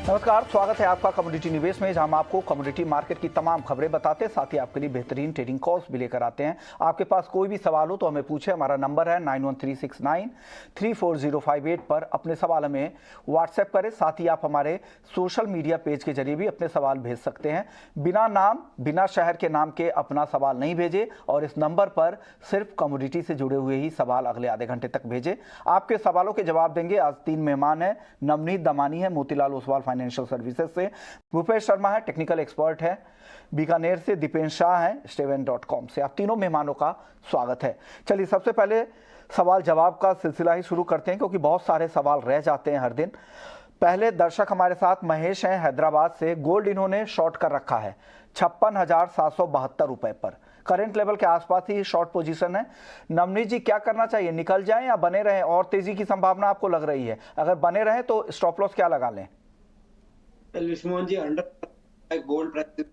नमस्कार, स्वागत है आपका कमोडिटी निवेश में, जहां हम आपको कमोडिटी मार्केट की तमाम खबरें बताते हैं, साथ ही आपके लिए बेहतरीन ट्रेडिंग कॉल्स भी लेकर आते हैं। आपके पास कोई भी सवाल हो तो हमें पूछे। हमारा नंबर है 9136934058 पर अपने सवाल हमें व्हाट्सएप करें। साथ ही आप हमारे सोशल मीडिया पेज के जरिए भी अपने सवाल भेज सकते हैं। बिना नाम, बिना शहर के नाम के अपना सवाल नहीं भेजे और इस नंबर पर सिर्फ कमोडिटी से जुड़े हुए ही सवाल अगले आधे घंटे तक भेजे। आपके सवालों के जवाब देंगे। आज 3 मेहमान हैं। नवनीत दमानी है मोतीलाल ओसवाल फाइनेंशियल सर्विसेज से, भूपेश शर्मा है टेक्निकल एक्सपर्ट है बीकानेर से, दीपेन शाह है Steven.com से। आप तीनों मेहमानों का स्वागत है। चलिए सबसे पहले सवाल जवाब का सिलसिला ही शुरू करते हैं, क्योंकि बहुत सारे सवाल रह जाते हैं हर दिन। पहले दर्शक हमारे साथ महेश हैं हैदराबाद से। गोल्ड इन्होंने शॉर्ट कर रखा है 56,772 रुपए पर। करंट लेवल के आसपास ही शॉर्ट पोजीशन है। नवनीत जी, क्या करना चाहिए? निकल जाएं या बने रहें? और तेजी की संभावना आपको लग रही है? अगर बने रहें तो स्टॉप लॉस क्या लगा लें? विश्वमोहन जी, अंडर गोल्ड प्राइस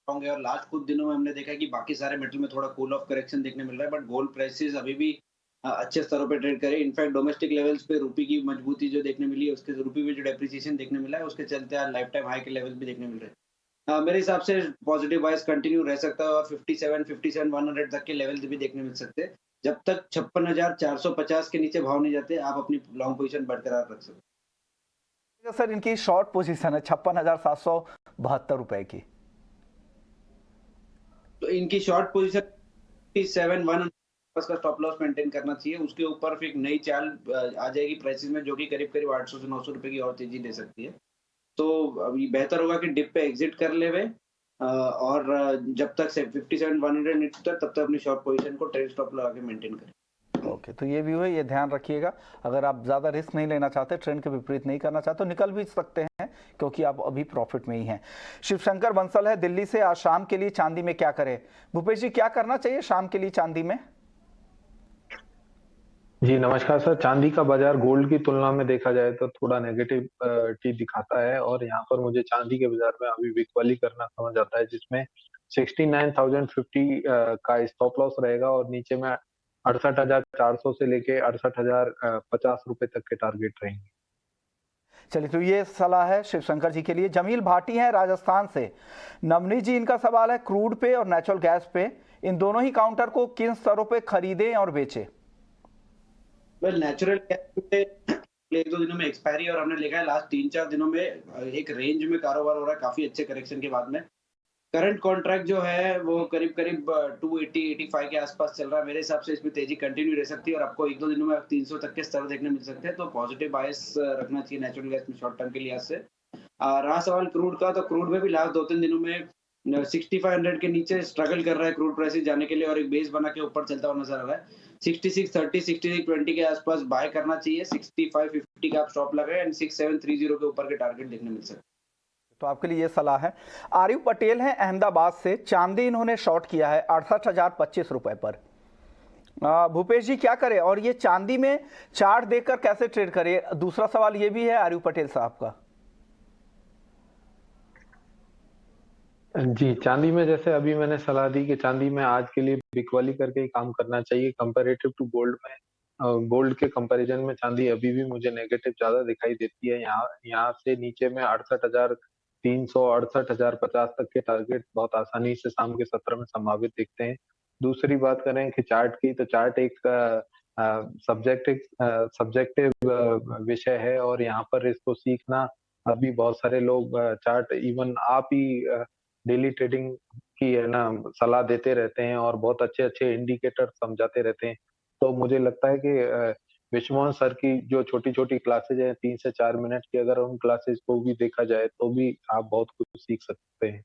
होंगे और लास्ट कुछ दिनों में हमने देखा है कि बाकी सारे मेटल में थोड़ा कूल ऑफ करेक्शन देखने मिल रहा है, बट गोल्ड प्राइसेस अभी भी अच्छे स्तरों पे ट्रेड करे। इनफैक्ट डोमेस्टिक लेवल्स पे रुपये की मजबूती जो देखने मिली है, उसके रुपये में जो डेप्रिसिएशन देखने मिला है, उसके चलते आज लाइफ टाइम हाई के लेवल भी देखने मिल रहे हैं। मेरे हिसाब से पॉजिटिव वाइज कंटिन्यू रह सकता है और 57,100 तक के लेवल भी देखने मिल सकते हैं। जब तक 56,450 के नीचे भाव नहीं जाते, आप अपनी लॉन्ग पोजीशन बरकरार रख सकते हैं। सर, इनकी शॉर्ट पोजीशन है 56,772 रुपए की। तो इनकी शॉर्ट पोजीशन 57,100 का स्टॉप लॉस मेंटेन करना चाहिए। उसके ऊपर फिर एक नई चाल आ जाएगी प्राइसेस में, जो कि करीब करीब 800 से 900 रुपए की और तेजी दे सकती है। तो अभी बेहतर होगा कि डिप पे एग्जिट कर ले वे और जब तक 57,100 नहीं टूटा तब तक अपनी शॉर्ट पोजीशन को ट्रेड स्टॉप लगा के मेंटेन करें। ओके, तो ये व्यू है, ये ध्यान रखिएगा। अगर आप ज़्यादा रिस्क नहीं लेना चाहते, ट्रेंड के विपरीत नहीं करना चाहते, तो निकल भी सकते हैं, क्योंकि आप अभी प्रॉफिट में ही हैं। शिवशंकर बंसल है दिल्ली से। आज शाम के लिए चांदी में क्या करें? भूपेश जी, क्या करना चाहिए शाम के लिए चांदी में? जी नमस्कार सर। चांदी का बाजार गोल्ड की तुलना में देखा जाए तो थोड़ा नेगेटिव टी दिखाता है और यहाँ पर मुझे चांदी के बाजार में अभी बिकवाली करना समझ आता है, जिसमें 69,050 का स्टॉप लॉस रहेगा और नीचे में 68,400 से लेके 68,050 रुपए तक के टारगेट रहेंगे। चलिए, तो ये सलाह है शिवशंकर जी के लिए। जमील भाटी हैं राजस्थान से। नवनीत जी, इनका सवाल है क्रूड पे और नेचुरल गैस पे, इन दोनों ही काउंटर को किन स्तरों पे खरीदें और बेचें? वेल, नेचुरल गैस पे एक दो दिनों में एक्सपायरी और हमने देखा है लास्ट 3-4 दिनों में एक रेंज में कारोबार हो रहा है काफी अच्छे करेक्शन के बाद में। करंट कॉन्ट्रैक्ट जो है वो करीब करीब 280-85 के आसपास चल रहा है। मेरे हिसाब से इसमें तेजी कंटिन्यू रह सकती है और आपको एक दो दिनों में 300 तक के स्तर देखने मिल सकते हैं। तो पॉजिटिव बायस रखना चाहिए नेचुरल गैस में शॉर्ट टर्म के लिहाज से। रहा सवाल क्रूड का, तो क्रूड में भी लास्ट 2-3 दिनों में 6500 के नीचे स्ट्रगल कर रहा है क्रूड प्राइसेस जाने के लिए और एक बेस बना के ऊपर चलता हुआ नजर आ रहा है। 6630 6620 के आसपास बाय करना चाहिए। 6550 का आप स्टॉप लगाए एंड 6730 के ऊपर के टारगेट देखने मिल सकते हैं। तो आपके लिए ये सलाह है। आरिफ पटेल हैं अहमदाबाद से। चांदी इन्होंने शॉर्ट किया है 68,025 रुपए पर। भूपेश जी, क्या करें और ये चांदी में चार्ट देखकर कैसे ट्रेड करें? दूसरा सवाल ये भी है आरिफ पटेल साहब का। जी, चांदी में जैसे अभी मैंने सलाह दी कि चांदी में आज के लिए बिकवाली करके ही काम करना चाहिए कंपैरेटिव टू गोल्ड में। गोल्ड के कंपैरिजन में चांदी अभी भी मुझे नेगेटिव ज्यादा दिखाई देती है। यहाँ यहाँ से नीचे में 68,300 68,050 तक के टारगेट बहुत आसानी से शाम के सत्र में संभावित दिखते हैं। दूसरी बात करें कि चार्ट की, तो चार्ट एक सब्जेक्टिव विषय है और यहाँ पर इसको सीखना अभी बहुत सारे लोग चार्ट इवन आप ही डेली ट्रेडिंग की है ना सलाह देते रहते हैं और बहुत अच्छे अच्छे इंडिकेटर समझाते रहते हैं। तो मुझे लगता है कि विश्वमोहन सर की जो छोटी छोटी क्लासेज हैं 3 से 4 मिनट की, अगर उन क्लासेज को भी देखा जाए तो भी आप बहुत कुछ सीख सकते हैं।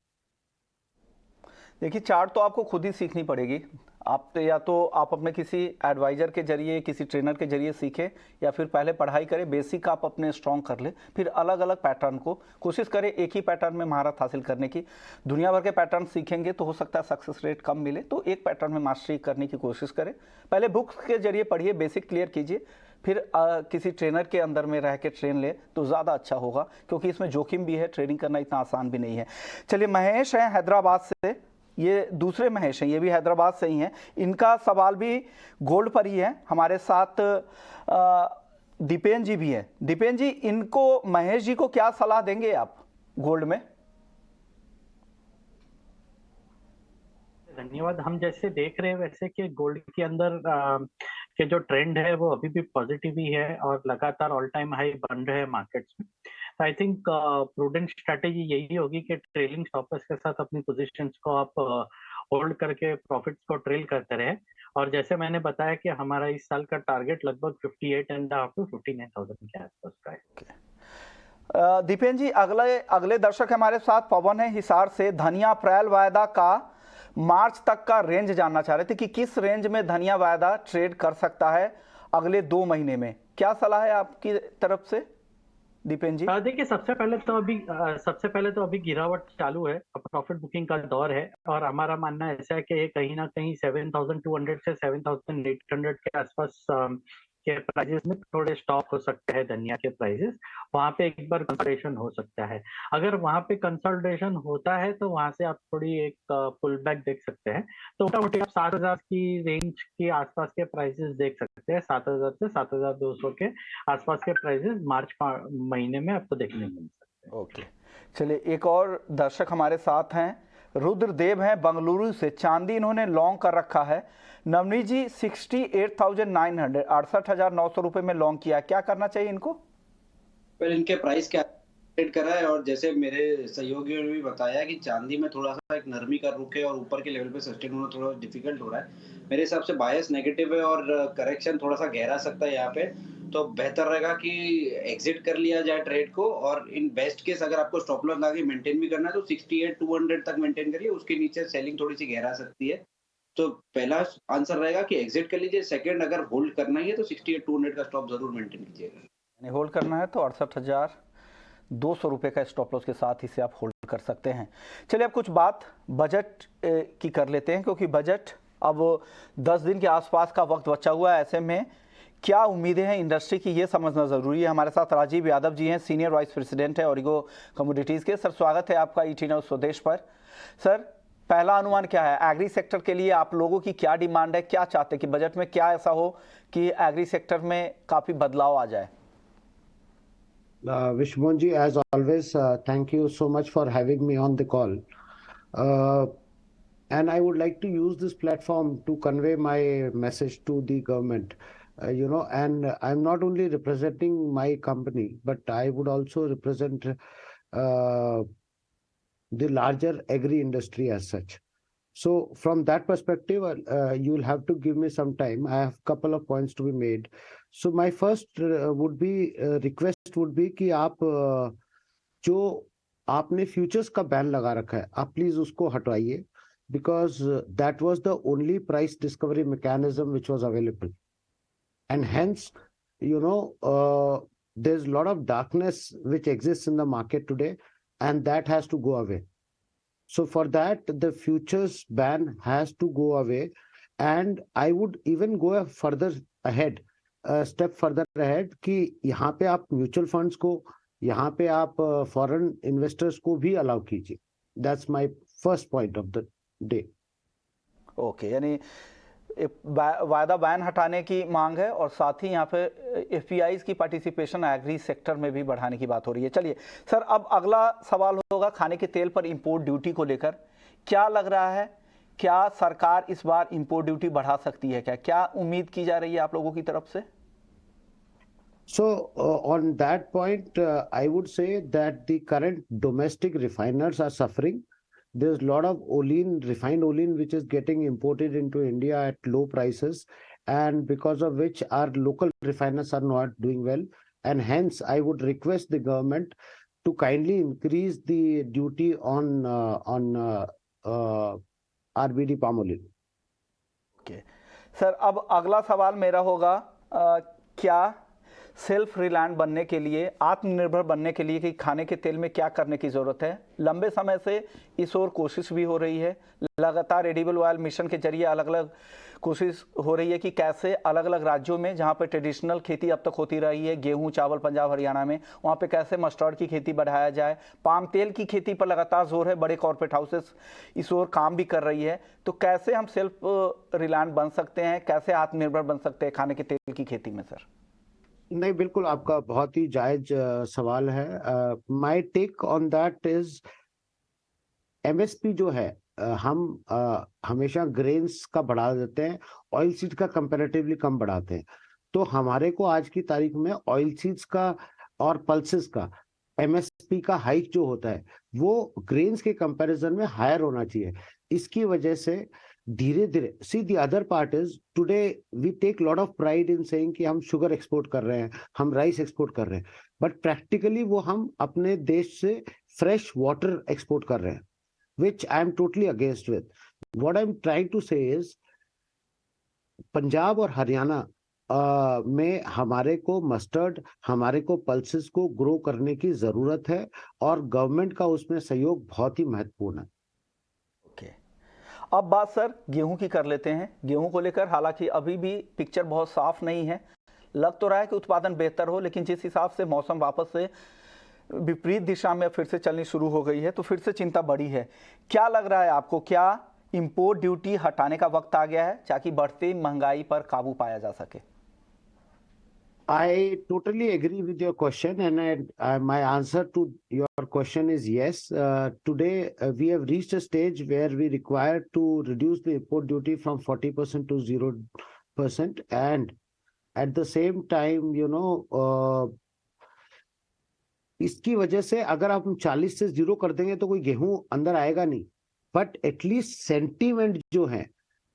देखिए, चार्ट तो आपको खुद ही सीखनी पड़ेगी। आप या तो आप अपने किसी एडवाइजर के जरिए, किसी ट्रेनर के जरिए सीखें, या फिर पहले पढ़ाई करें, बेसिक आप अपने स्ट्रॉन्ग कर लें, फिर अलग अलग पैटर्न को कोशिश करें एक ही पैटर्न में महारत हासिल करने की। दुनिया भर के पैटर्न सीखेंगे तो हो सकता है सक्सेस रेट कम मिले, तो एक पैटर्न में मास्टरी करने की कोशिश करें। पहले बुक्स के जरिए पढ़िए, बेसिक क्लियर कीजिए, फिर किसी ट्रेनर के अंदर में रह के ट्रेन ले तो ज़्यादा अच्छा होगा, क्योंकि इसमें जोखिम भी है, ट्रेडिंग करना इतना आसान भी नहीं है। चलिए, महेश हैं हैदराबाद से। ये दूसरे महेश हैं, ये भी हैदराबाद से ही हैं। इनका सवाल भी गोल्ड पर ही है। हमारे साथ दीपेन जी भी हैं। दीपेन जी, इनको, महेश जी को क्या सलाह देंगे आप गोल्ड में? धन्यवाद। हम जैसे देख रहे हैं वैसे कि गोल्ड के अंदर के जो ट्रेंड है वो अभी भी पॉजिटिव ही है और लगातार ऑल टाइम हाई बन रहे हैं मार्केट्स में। आई थिंक प्रूडेंट स्ट्रेटेजी यही होगी कि ट्रेलिंग स्टॉपर्स के साथ अपनी पोजीशंस को आप होल्ड करके प्रॉफिट्स को ट्रेल करते रहे। और जैसे मैंने बताया कि हमारा इस साल का टारगेट लगभग 58.5 to 59,000 के आसपास का है। दीपेन जी, अगले दर्शक हमारे साथ पवन है हिसार से। धनिया अप्रैल वायदा का मार्च तक का रेंज जानना चाह रहे थे कि किस रेंज में धनिया वायदा ट्रेड कर सकता है अगले 2 महीने में। क्या सलाह है आपकी तरफ से दीपेन जी? देखिए, सबसे पहले तो अभी गिरावट चालू है, प्रॉफिट बुकिंग का दौर है और हमारा मानना ऐसा है कि ये कहीं ना कहीं 7,200 से 7,800 के आसपास के प्राइसेस में थोड़े स्टॉप हो सकते हैं धनिया के प्राइसेस। वहां पे एक बार कंसोलिडेशन हो सकता है। अगर वहां पे कंसोलिडेशन होता है तो वहां से आप थोड़ी एक पुल बैक देख सकते हैं। तो मोटामोटी आप 7,000 की रेंज के आसपास के प्राइसेस देख सकते हैं। 7,000 से 7,200 के आसपास के प्राइसेस मार्च महीने में आपको देखने को मिल सकते हैं। ओके, चलिए एक और दर्शक हमारे साथ हैं, रुद्रदेव हैं बंगलुरु से। चांदी इन्होंने लॉन्ग कर रखा है। नवनीत जी, 68,900 68,900 रुपये में लॉन्ग किया, क्या करना चाहिए इनको? फिर इनके प्राइस क्या ट्रेड कर रहा है, और जैसे मेरे सहयोगियों ने भी बताया कि चांदी में थोड़ा सा एक नरमी का रुख है और ऊपर के लेवल पे सस्टेन होना थोड़ा डिफिकल्ट हो रहा है। मेरे हिसाब से बायस नेगेटिव है और करेक्शन थोड़ा सा गहरा सकता है यहाँ पे। तो बेहतर रहेगा कि एग्जिट कर लिया जाए ट्रेड को, और इन बेस्ट केस अगर आपको स्टॉप लॉस लगा के मेंटेन भी करना है तो 68,200 तक मेंटेन करिए। उसके नीचे सेलिंग थोड़ी सी गहरा सकती है। तो पहला आंसर रहेगा कि एग्जिट कर लीजिए। सेकंड, अगर होल्ड करना ही है तो 68,200 का स्टॉप जरूर मेंटेन कीजिएगा। होल्ड करना है तो 68,200 रुपये का स्टॉप लॉस के साथ इसे आप होल्ड कर सकते हैं। चलिए अब कुछ बात बजट की कर लेते हैं, क्योंकि बजट अब 10 दिन के आसपास का वक्त बचा हुआ है। ऐसे में क्या उम्मीदें हैं इंडस्ट्री की, ये समझना ज़रूरी है। हमारे साथ राजीव यादव जी हैं, सीनियर वाइस प्रेसिडेंट है ऑरिगो कमोडिटीज़ के। सर, स्वागत है आपका ईटी न्यूज़ स्वदेश पर। सर, पहला अनुमान क्या है, एग्री सेक्टर के लिए आप लोगों की क्या डिमांड है, क्या चाहते हैं कि बजट में क्या ऐसा हो कि एग्री सेक्टर में काफ़ी बदलाव आ जाए? Vishmohan ji, as always, thank you so much for having me on the call. And I would like to use this platform to convey my message to the government. And I'm not only representing my company, but I would also represent the larger agri industry as such. So from that perspective, you'll have to give me some time. I have a couple of points to be made. So my first request would be कि आप जो आपने futures का ban लगा रखा है, आप please उसको हटवाइए, because that was the only price discovery mechanism which was available, and hence there's a lot of darkness which exists in the market today, and that has to go away. So for that, the futures ban has to go away, and I would even go a step further ahead कि यहाँ पे आप mutual funds को, यहाँ पे आप foreign investors को भी अलाउ कीजिए। That's my first point of the day. Okay, यानी वायदा बैन हटाने की मांग है और साथ ही यहाँ पे एफपीआईज की पार्टिसिपेशन एग्री सेक्टर में भी बढ़ाने की बात हो रही है। चलिए सर, अब अगला सवाल होगा खाने के तेल पर इंपोर्ट ड्यूटी को लेकर। क्या लग रहा है, क्या सरकार इस बार इंपोर्ट ड्यूटी बढ़ा सकती है? क्या उम्मीद की जा रही है आप लोगों की तरफ से? So on that point, I would say that the current domestic refiners are suffering. There's a lot of refined olein, which is getting imported into India at low prices, and because of which our local refiners are not doing well. And hence, I would request the government to kindly increase the duty on RBD palm oil. Okay sir, अब अगला सवाल मेरा होगा, क्या self reliant बनने के लिए, आत्मनिर्भर बनने के लिए कि खाने के तेल में क्या करने की ज़रूरत है? लंबे समय से इस ओर कोशिश भी हो रही है। लगातार एडिबल ऑयल मिशन के जरिए अलग अलग कोशिश हो रही है कि कैसे अलग अलग राज्यों में जहां पर ट्रेडिशनल खेती अब तक होती रही है, गेहूं चावल पंजाब हरियाणा में, वहां पे कैसे मस्टर्ड की खेती बढ़ाया जाए। पाम तेल की खेती पर लगातार जोर है, बड़े कॉर्पोरेट हाउसेस इस ओर काम भी कर रही है। तो कैसे हम सेल्फ रिलायंट बन सकते हैं, कैसे आत्मनिर्भर बन सकते हैं खाने के तेल की खेती में? सर नहीं, बिल्कुल आपका बहुत ही जायज सवाल है। My take on that is MSP जो है, हम हमेशा ग्रेन्स का बढ़ा देते हैं, ऑयल सीड का कंपैरेटिवली कम बढ़ाते हैं। तो हमारे को आज की तारीख में ऑयल सीड्स का और पल्सेस का एमएसपी का हाइक जो होता है वो ग्रेन्स के कंपैरिजन में हायर होना चाहिए। इसकी वजह से धीरे धीरे, see the other part is today we take lot of pride in saying कि हम शुगर एक्सपोर्ट कर रहे हैं, हम राइस एक्सपोर्ट कर रहे हैं, बट प्रैक्टिकली वो हम अपने देश से फ्रेश वाटर एक्सपोर्ट कर रहे हैं, which I am totally against with. What I'm trying to say is Punjab और हरियाणा में हमारे को मस्टर्ड, हमारे को पल्सेस को ग्रो करने की जरूरत है और गवर्नमेंट का उसमें सहयोग बहुत ही महत्वपूर्ण है। ओके, अब बात सर गेहूं की कर लेते हैं। गेहूं को लेकर हालांकि अभी भी पिक्चर बहुत साफ नहीं है। लग तो रहा है कि उत्पादन बेहतर हो, लेकिन जिस हिसाब से मौसम वापस से विपरीत दिशा में फिर से चलनी शुरू हो गई है तो फिर से चिंता बढ़ी है। क्या लग रहा है आपको, क्या इंपोर्ट ड्यूटी हटाने का वक्त आ गया है ताकि बढ़ती महंगाई पर काबू पाया जा सके? I totally agree with your question, and my answer to your question is yes. Today, we have reached a stage where we require to reduce the import duty from 40% to 0%, and at the same time, इसकी वजह से अगर आप 40 से 0 कर देंगे तो कोई गेहूं अंदर आएगा नहीं, बट एटलीस्ट सेंटीमेंट जो है,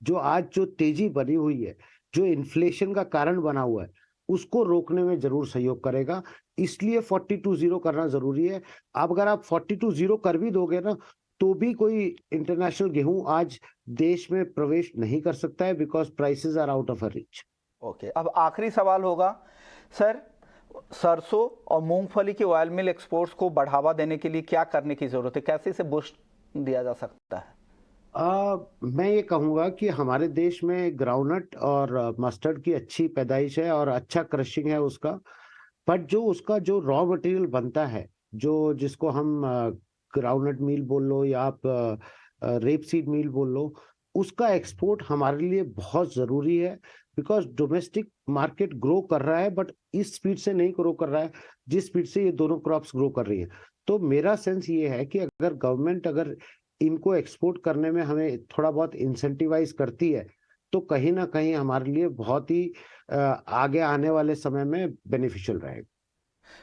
जो आज जो तेजी बनी हुई है, जो इन्फ्लेशन का कारण बना हुआ है, उसको रोकने में जरूर सहयोग करेगा। इसलिए 42-0 करना जरूरी है। अब अगर आप 42-0 कर भी दोगे ना, तो भी कोई इंटरनेशनल गेहूं आज देश में प्रवेश नहीं कर सकता है, because prices are out of a reach. Okay, अब आखिरी सवाल होगा सर, सरसों और मूंगफली के ऑयल मिल एक्सपोर्ट्स को बढ़ावा देने के लिए क्या करने की जरूरत है, कैसे इसे बूस्ट दिया जा सकता है? मैं ये कहूंगा कि हमारे देश में ग्राउंडनट और मस्टर्ड की अच्छी पैदाइश है और अच्छा क्रशिंग है उसका, बट जो उसका जो रॉ मटेरियल बनता है, जो जिसको हम ग्राउंडनट मील बोल लो या आप रेप सीड मील बोल लो, उसका एक्सपोर्ट हमारे लिए बहुत जरूरी है, बिकॉज डोमेस्टिक मार्केट ग्रो कर रहा है, बट इस स्पीड से नहीं ग्रो कर रहा है जिस स्पीड से ये दोनों क्रॉप्स ग्रो कर रही है। तो मेरा सेंस ये है कि अगर गवर्नमेंट अगर इनको एक्सपोर्ट करने में हमें थोड़ा बहुत इंसेंटिवाइज करती है तो कहीं ना कहीं हमारे लिए बहुत ही आगे आने वाले समय में बेनिफिशियल रहेगा।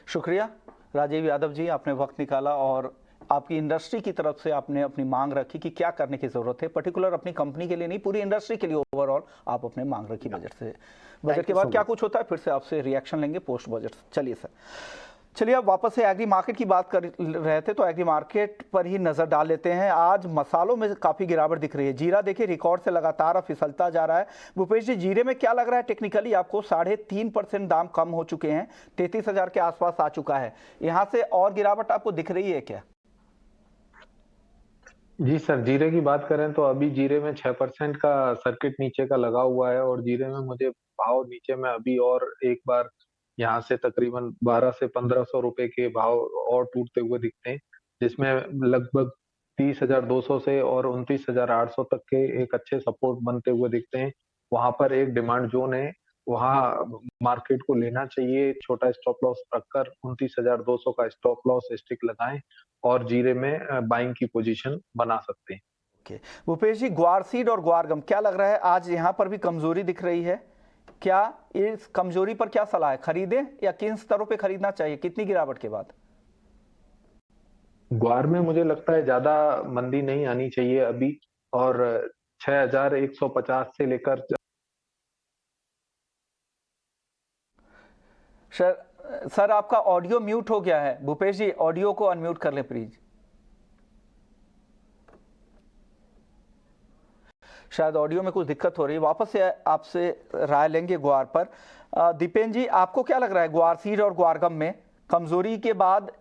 शुक्रिया राजीव यादव जी, आपने वक्त निकाला और आपकी इंडस्ट्री की तरफ से आपने अपनी मांग रखी कि क्या करने की जरूरत है, पर्टिकुलर अपनी कंपनी के लिए नहीं, पूरी इंडस्ट्री के लिए ओवरऑल आप अपने मांग रखी बजट से। बजट के बाद क्या कुछ होता है फिर से आपसे रिएक्शन लेंगे पोस्ट बजट। चलिए सर, चलिए अब वापस से एग्री मार्केट की बात कर रहे थे तो एग्री मार्केट पर ही नजर डाल लेते हैं। आज मसालों में काफी गिरावट दिख रही है। जीरा देखिए रिकॉर्ड से लगातार फिसलता जा रहा है। भूपेश जी, जीरे में क्या लग रहा है टेक्निकली आपको? 3.5% दाम कम हो चुके हैं, 33,000 के आसपास आ चुका है। यहां से और गिरावट आपको दिख रही है क्या? जी सर, जीरे की बात करें तो अभी जीरे में 6% का सर्किट नीचे का लगा हुआ है और जीरे में मुझे भाव नीचे में अभी और एक बार यहाँ से तकरीबन 1200 से 1500 रुपए के भाव और टूटते हुए दिखते हैं, जिसमें लगभग 30,200 से और 29,800 तक के एक अच्छे सपोर्ट बनते हुए दिखते हैं। वहां पर एक डिमांड जोन है, वहां मार्केट को लेना चाहिए। छोटा स्टॉप लॉस रखकर 29,200 का स्टॉप लॉस स्टिक लगाएं और जीरे में बाइंग की पोजीशन बना सकते हैं। ओके, भूपेश जी, ग्वार सीड और ग्वारगम क्या लग रहा है? आज यहाँ पर भी कमजोरी दिख रही है, क्या इस कमजोरी पर क्या सलाह है? खरीदें या किन स्तरों पे खरीदना चाहिए, कितनी गिरावट के बाद? ग्वार में मुझे लगता है ज्यादा मंदी नहीं आनी चाहिए अभी, और 6,150 से लेकर सर आपका ऑडियो म्यूट हो गया है। भूपेश जी, ऑडियो को अनम्यूट कर लें प्लीज। शायद ऑडियो में कुछ दिक्कत हो रही है। वापस से आपसे राय लेंगे ग्वार पर। दीपेन जी, आपको क्या लग रहा है ग्वार सीड और ग्वारगम में कमजोरी के बाद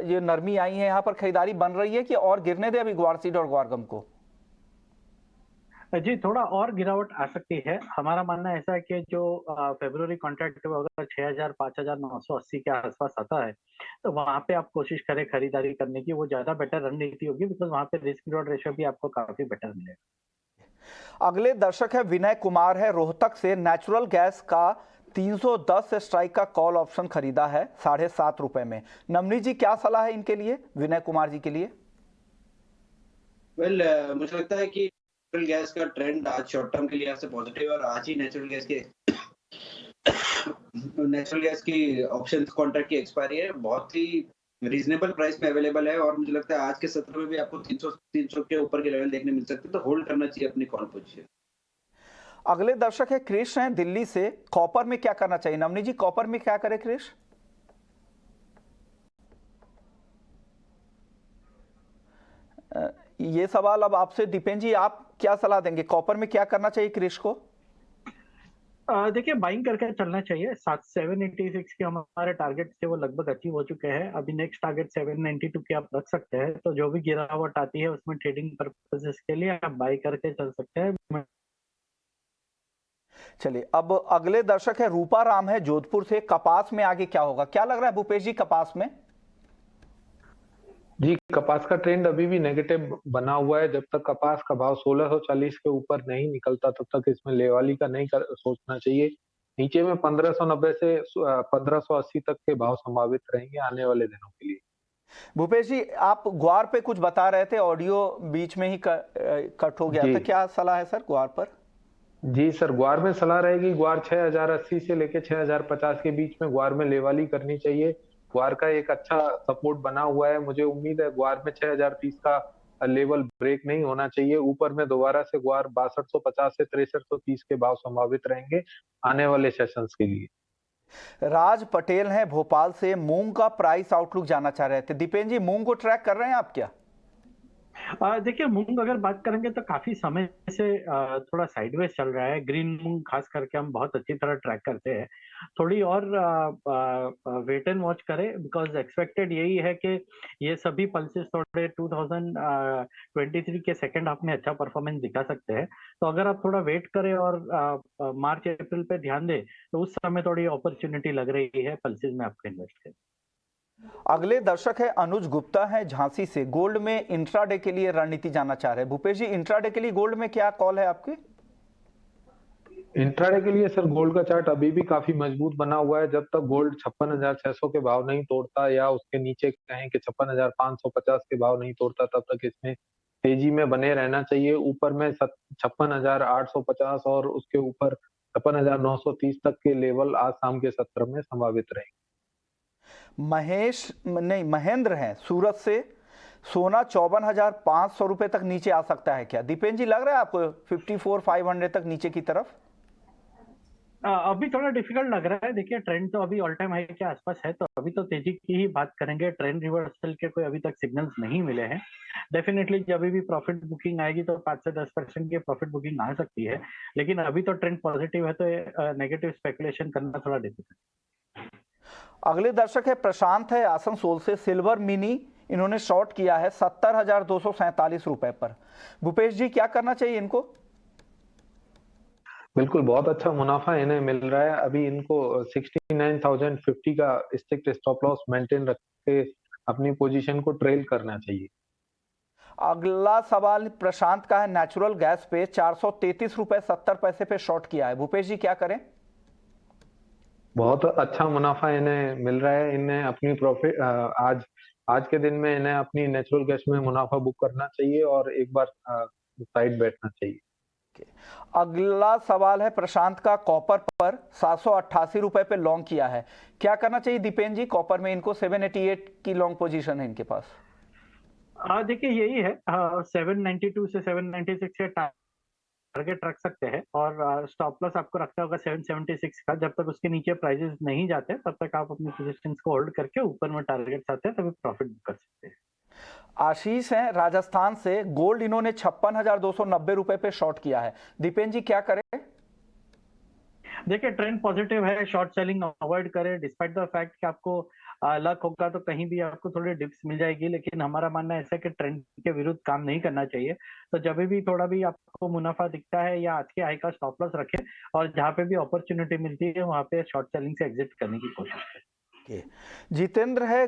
ये नरमी आई है, यहाँ पर खरीदारी बन रही है कि और गिरने दे अभी ग्वार सीड और ग्वारगम को? जी, थोड़ा और गिरावट आ सकती है। हमारा मानना ऐसा है कि जो फरवरी कॉन्ट्रैक्ट अगर 6,000 5,980 के आसपास आता है तो वहां पे आप कोशिश करें खरीदारी करने की, वो ज्यादा बेटर रणनीति होगी, बिकॉज वहां पे रिस्क रिवॉर्ड रेशियो भी आपको काफी बेटर मिलेगा। अगले दर्शक है विनय कुमार, है रोहतक से। नेचुरल गैस का 310 स्ट्राइक का कॉल ऑप्शन खरीदा है 7.5 रुपए में। नवनीत जी, क्या सलाह है इनके लिए, विनय कुमार जी के लिए? मुझे लगता है कि नेचुरल गैस का ट्रेंड आज शॉर्ट टर्म के लिए आपसे पॉजिटिव है और आज ही नेचुरल गैस की ऑप्शन कॉन्ट्रैक्ट की एक्सपायरी है, बहुत ही रीजनेबल प्राइस में अवेलेबल है और मुझे लगता है आज के सत्र में भी आपको 300 के ऊपर के लेवल देखने मिल सकते हैं, तो होल्ड करना चाहिए अपनी कॉल पोजीशन। अगले दर्शक है क्रिश हैं दिल्ली से। कॉपर में क्या करना चाहिए? नवनीत जी, कॉपर में क्या करे क्रिश? ये सवाल अब आपसे दीपेन जी, आप क्या सलाह देंगे? कॉपर में क्या करना चाहिए क्रिश को? देखिए, बाइंग करके चलना चाहिए। 786 के हमारे टारगेट थे वो लगभग अचीव हो चुके हैं। अभी नेक्स्ट टारगेट 792 के आप रख सकते हैं, तो जो भी गिरावट आती है उसमें ट्रेडिंग पर्पसेस के लिए आप बाई करके चल सकते हैं। चलिए, अब अगले दर्शक है रूपा राम है जोधपुर से। कपास में आगे क्या होगा, क्या लग रहा है भूपेश जी कपास में? जी, कपास का ट्रेंड अभी भी नेगेटिव बना हुआ है। जब तक कपास का भाव 1640 के ऊपर नहीं निकलता तब तक इसमें लेवाली का नहीं सोचना चाहिए। नीचे में 1590 से 1580 तक के भाव संभावित रहेंगे आने वाले दिनों के लिए। भूपेश जी, आप ग्वार पे कुछ बता रहे थे, ऑडियो बीच में ही कट हो गया था, क्या सलाह है सर ग्वार पर? जी सर, ग्वार में सलाह रहेगी, ग्वार 6080 से लेके 6050 के बीच में ग्वार में लेवाली करनी चाहिए। ग्वार का एक अच्छा सपोर्ट बना हुआ है, मुझे उम्मीद है ग्वार में 6030 का लेवल ब्रेक नहीं होना चाहिए। ऊपर में दोबारा से ग्वार 6250 से 6330 के भाव संभावित रहेंगे आने वाले सेशंस के लिए। राज पटेल हैं भोपाल से। मूंग का प्राइस आउटलुक जानना चाह रहे थे। दीपेन जी, मूंग को ट्रैक कर रहे हैं आप क्या? देखिए, मूंग अगर बात करेंगे तो काफी समय से थोड़ा साइडवेज चल रहा है। ग्रीन मूंग खास करके हम बहुत अच्छी तरह ट्रैक करते हैं। थोड़ी और वेट एंड वॉच करें, बिकॉज एक्सपेक्टेड यही है कि ये सभी पल्सेस थोड़े 2023 के सेकेंड हाफ में अच्छा परफॉर्मेंस दिखा सकते हैं। तो अगर आप थोड़ा वेट करें और मार्च अप्रैल पे ध्यान दें तो उस समय थोड़ी अपॉर्चुनिटी लग रही है पल्सेस में आपको इन्वेस्ट करें। अगले दर्शक है अनुज गुप्ता है झांसी से। गोल्ड में इंट्राडे के लिए रणनीति जानना चाह रहे हैं। भूपेश जी, इंट्राडे के लिए गोल्ड में क्या कॉल है आपकी? इंट्राडे के लिए सर गोल्ड का चार्ट अभी भी काफी मजबूत बना हुआ है। जब तक गोल्ड 56,600 के भाव नहीं तोड़ता या उसके नीचे कहें कि 56,550 के भाव नहीं तोड़ता तब तक इसमें तेजी में बने रहना चाहिए। ऊपर में 56,850 और उसके ऊपर 56,930 तक के लेवल आज शाम के सत्र में संभावित रहेंगे। महेंद्र हैं सूरत से। सोना 54,500 रुपए तक नीचे आ सकता है क्या? दीपेन जी, लग रहा है आपको 54,500 तक नीचे की तरफ? अभी थोड़ा डिफिकल्ट लग रहा है। देखिए, ट्रेंड तो अभी ऑल टाइम हाई के आसपास है, तो अभी तो तेजी की ही बात करेंगे। ट्रेंड रिवर्सल के कोई अभी तक सिग्नल्स नहीं मिले हैं। डेफिनेटली जब भी प्रॉफिट बुकिंग आएगी तो 5 से 10% की प्रॉफिट बुकिंग आ सकती है, लेकिन अभी तो ट्रेंड पॉजिटिव है, तो नेगेटिव स्पेकुलेशन करना थोड़ा डिफिकल्ट है। अगले दर्शक है प्रशांत है आसनसोल से। सिल्वर मिनी इन्होंने शॉर्ट किया है 70,247 रुपए पर। भूपेश जी, क्या करना चाहिए इनको? बिल्कुल, बहुत अच्छा मुनाफा इन्हें मिल रहा है। अभी इनको 69,050 का स्ट्रिक्ट स्टॉप लॉस मेंटेन रख के अपनी पोजीशन को ट्रेल करना चाहिए। अगला सवाल प्रशांत का है नेचुरल गैस पे। 433 रुपए 70 पैसे पे शॉर्ट किया है। भूपेश जी, क्या करें? बहुत अच्छा मुनाफा इन्हें मिल रहा है। इन्हें अपनी प्रॉफिट आज के दिन में इन्हें अपनी नेचुरल गैस में मुनाफा बुक करना चाहिए और एक बार साइड बैठना चाहिए। अगला सवाल है प्रशांत का कॉपर पर। 788 रुपए पे लॉन्ग किया है, क्या करना चाहिए दीपेन जी? कॉपर में इनको 788 की लॉन्ग पोजीशन है इनके पास। देखिए, यही है 792 से 796 के टारगेट रख सकते हैं और स्टॉप लॉस आपको रखना होगा 776 का। जब तक उसके नीचे प्राइसेस नहीं जाते तब तक आप अपनी पोजीशंस को होल्ड करके ऊपर में टारगेट्स आते हैं तभी प्रॉफिट बुक कर सकते हैं। आशीष हैं राजस्थान से। गोल्ड इन्होंने 56,290 रुपए पे शॉर्ट किया है। दीपेन जी, क्या करें? देखिए, ट्रेंड पॉजिटिव है, शॉर्ट सेलिंग अवॉइड करें। डिस्पाइट द फैक्ट कि आपको लक होगा तो कहीं भी आपको थोड़ी डिप्स मिल जाएगी, लेकिन हमारा मानना ऐसा है कि ट्रेंड के विरुद्ध काम नहीं करना चाहिए। तो जब भी थोड़ा भी आपको मुनाफा दिखता है या आज के हाई का स्टॉप लॉस रखें और जहां पे भी अपॉर्चुनिटी मिलती है वहां पे शॉर्ट सेलिंग से एग्जिट करने की कोशिश करें। जितेंद्र है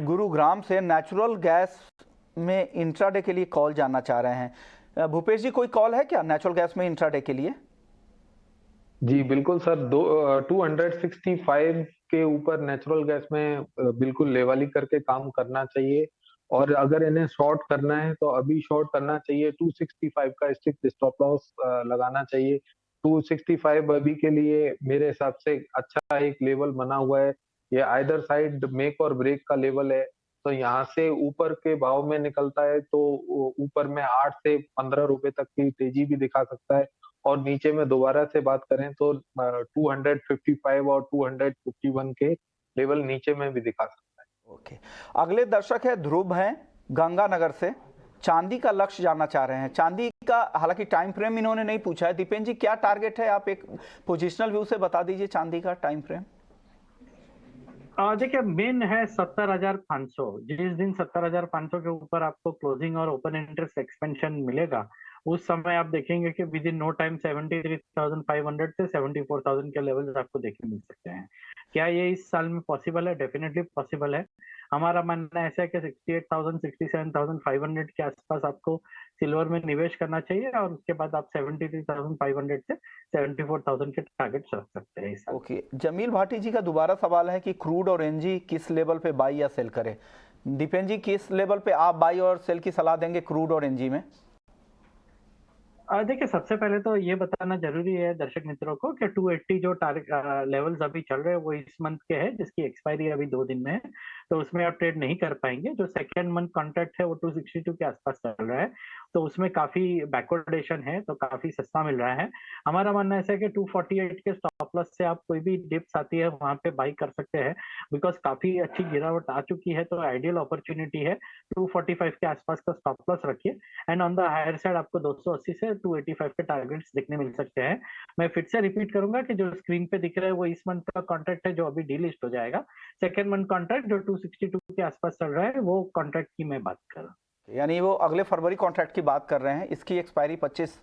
गुरुग्राम से। नेचुरल गैस में इंट्राडे के लिए कॉल जानना चाह रहे हैं। भूपेश जी, कोई कॉल है क्या नेचुरल गैस में इंट्राडे के लिए? जी बिल्कुल सर, 265 के ऊपर नेचुरल गैस में बिल्कुल लेवलिंग करके काम करना चाहिए। और अगर इन्हें शॉर्ट करना है तो अभी शॉर्ट करना चाहिए। 265 का स्ट्रिक्ट स्टॉप लॉस लगाना चाहिए। 265 अभी के लिए मेरे हिसाब से अच्छा एक लेवल बना हुआ है। ये आइदर साइड मेक और ब्रेक का लेवल है। तो यहाँ से ऊपर के भाव में निकलता है तो ऊपर में 8 से 15 रुपए तक की तेजी भी दिखा सकता है। और नीचे में दोबारा से बात करें तो 255 और 251 के लेवल नीचे में भी दिखा सकता है। ओके, अगले दर्शक है ध्रुव हैं गंगानगर से, चांदी का लक्ष्य जानना चाह रहे हैं। चांदी का हालांकि टाइम फ्रेम इन्होंने नहीं पूछा है। दीपेन जी, क्या टारगेट है, आप एक पोजिशनल व्यू से बता दीजिए चांदी का टाइम फ्रेम। देखिए मेन है 70,500। जिस दिन 70,500 के ऊपर आपको क्लोजिंग और ओपन इंटरेस्ट एक्सपेंशन मिलेगा, उस समय आप देखेंगे कि विद इन नो टाइम 73,500 से 74,000 के लेवल्स आपको देखने मिल सकते हैं। क्या ये इस साल में पॉसिबल है? डेफिनेटली पॉसिबल है। हमारा मानना ऐसा है कि 68,000 67,500 के आसपास आपको सिल्वर में निवेश करना चाहिए और उसके बाद आप 73,500 से 74,000 के टारगेट्स रख सकते हैं इस साल। ओके, जमील भाटी जी का दोबारा सवाल है कि क्रूड और एनजी किस लेवल पे बाई या सेल करें। दीपेन जी, किस लेवल पे आप बाई और सेल की सलाह देंगे क्रूड और एनजी में? देखिए सबसे पहले तो ये बताना जरूरी है दर्शक मित्रों को कि 280 जो टारगेट लेवल्स अभी चल रहे हैं वो इस मंथ के हैं, जिसकी एक्सपायरी अभी 2 दिन में है, तो उसमें आप ट्रेड नहीं कर पाएंगे। जो सेकेंड मंथ कॉन्ट्रैक्ट है वो 262 के आसपास चल रहा है, तो उसमें काफी बैकवर्डेशन है, तो काफी सस्ता मिल रहा है। हमारा मानना ऐसा है कि 248 के स्टॉप लॉस से आप कोई भी डिप्स आती है वहां पे बाई कर सकते हैं, बिकॉज काफी अच्छी गिरावट आ चुकी है, तो आइडियल अपॉर्चुनिटी है। 245 के आसपास का स्टॉप लॉस रखिए and on the higher side आपको 280 से 285 के टारगेट्स दिखने मिल सकते हैं। मैं फिर से रिपीट करूंगा कि जो स्क्रीन पे दिख रहा है वो इस मंथ का कॉन्ट्रैक्ट है जो अभी डीलिस्ट हो जाएगा। सेकेंड मंथ कॉन्ट्रैक्ट जो 262 के आसपास चल रहा है वो कॉन्ट्रैक्ट की मैं बात कर रहा हूँ। यानी वो अगले फरवरी कॉन्ट्रैक्ट की बात कर रहे हैं, इसकी एक्सपायरी 25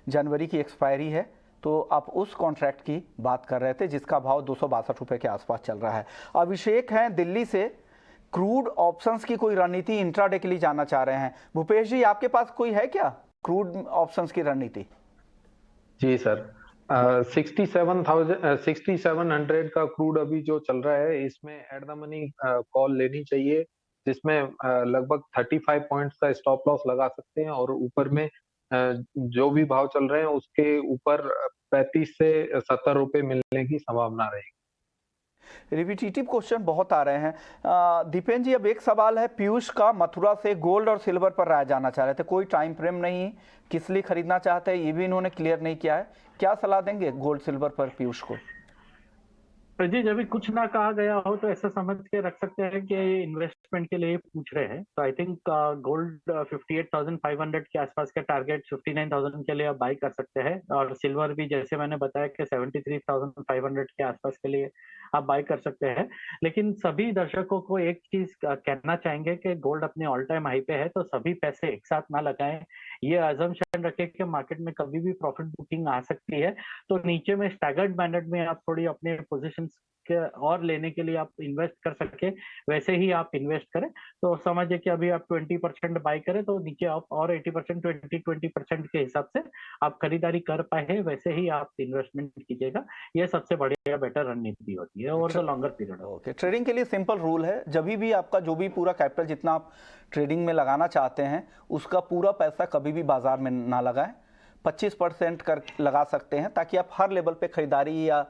जनवरी की एक्सपायरी है, तो आप उस कॉन्ट्रैक्ट की बात कर रहे थे जिसका भाव 262 रुपये के आसपास चल रहा है। अभिषेक हैं दिल्ली से, क्रूड ऑप्शंस की कोई रणनीति इंट्राडे के लिए जानना चाह रहे हैं। भूपेश जी, आपके पास कोई है क्या क्रूड ऑप्शंस की रणनीति? जी सर, 6700 का क्रूड अभी जो चल रहा है इसमें एट द मनी कॉल लेनी चाहिए, जिसमें लगभग 35 पॉइंट्स का स्टॉप लॉस लगा सकते हैं और ऊपर में जो भी भाव चल रहे हैं उसके ऊपर 35 से 70 रुपए मिलने की संभावना रहेगी। रिपीटेटिव क्वेश्चन बहुत आ रहे हैं। दीपेन जी, अब एक सवाल है पीयूष का मथुरा से, गोल्ड और सिल्वर पर राय जानना चाह रहे थे। कोई टाइम फ्रेम नहीं, किस लिए खरीदना चाहते हैं ये भी इन्होंने क्लियर नहीं किया है। क्या सलाह देंगे गोल्ड सिल्वर पर पीयूष को? जी, जब भी कुछ ना कहा गया हो तो ऐसा समझ के रख सकते हैं कि ये इन्वेस्टमेंट के लिए पूछ रहे हैं। तो आई थिंक गोल्ड 58,500 के आसपास के टारगेट 59,000 के लिए आप बाई कर सकते हैं, और सिल्वर भी जैसे मैंने बताया कि 73,500 के आसपास के लिए आप बाई कर सकते हैं। लेकिन सभी दर्शकों को एक चीज कहना चाहेंगे कि गोल्ड अपने ऑल टाइम हाई पे है, तो सभी पैसे एक साथ ना लगाएं। ये अजम्पशन रखें कि मार्केट में कभी भी प्रॉफिट बुकिंग आ सकती है, तो नीचे में स्टैगर्ड मैनर में आप थोड़ी अपने पोजीशन के और लेने के लिए आप इन्वेस्ट कर सके, वैसे ही आप इन्वेस्ट करें। तो समझिए कि अभी आप 20% बाई करें तो नीचे आप और 80% 20% के हिसाब से आप खरीदारी कर पाए, वैसे ही आप इन्वेस्टमेंट कीजिएगा। ये सबसे बढ़िया बेटर रणनीति होती है over the longer period. Okay, trading के लिए सिंपल रूल है, जब भी आपका जो भी पूरा कैपिटल जितना आप ट्रेडिंग में लगाना चाहते हैं उसका पूरा पैसा कभी भी बाजार में ना लगाएं। 25% कर लगा सकते हैं ताकि आप हर लेवल पे खरीदारी या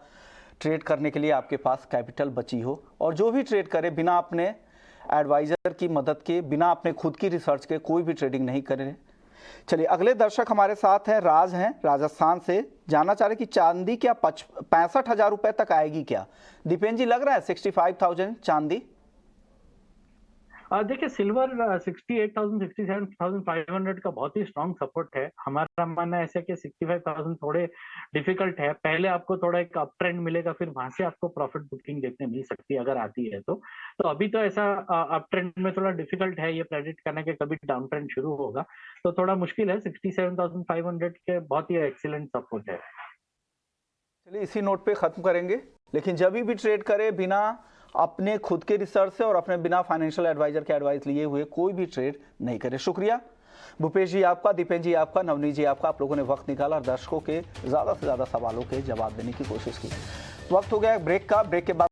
ट्रेड करने के लिए आपके पास कैपिटल बची हो, और जो भी ट्रेड करे बिना अपने एडवाइज़र की मदद के, बिना अपने खुद की रिसर्च के कोई भी ट्रेडिंग नहीं करें। चलिए, अगले दर्शक हमारे साथ हैं, राज हैं राजस्थान से, जानना चाह रहे कि चांदी क्या 65,000 रुपये तक आएगी क्या? दीपेन जी, लग रहा है 65,000 चांदी? देखिए सिल्वर 68,000 67,500 का बहुत ही स्ट्रॉन्ग सपोर्ट है। हमारा मानना ऐसा है कि 65,000 थोड़े डिफिकल्ट है। पहले आपको थोड़ा एक अप ट्रेंड मिलेगा, फिर वहां से आपको प्रॉफिट बुकिंग देखने मिल सकती है अगर आती है तो अभी तो ऐसा अप ट्रेंड में थोड़ा डिफिकल्ट है ये प्रेडिक्ट करना कि कभी डाउन ट्रेंड शुरू होगा, तो थोड़ा मुश्किल है। 67,500 के बहुत ही एक्सीलेंट सपोर्ट है। चलिए, इसी नोट पे खत्म करेंगे। लेकिन जब भी ट्रेड करे बिना अपने खुद के रिसर्च से और अपने बिना फाइनेंशियल एडवाइजर के एडवाइस लिए हुए कोई भी ट्रेड नहीं करे। शुक्रिया। भूपेश जी आपका, दीपेन जी आपका, नवनीत जी आपका, आप लोगों ने वक्त निकाला और दर्शकों के ज़्यादा से ज़्यादा सवालों के जवाब देने की कोशिश की। वक्त हो गया ब्रेक का। ब्रेक के बाद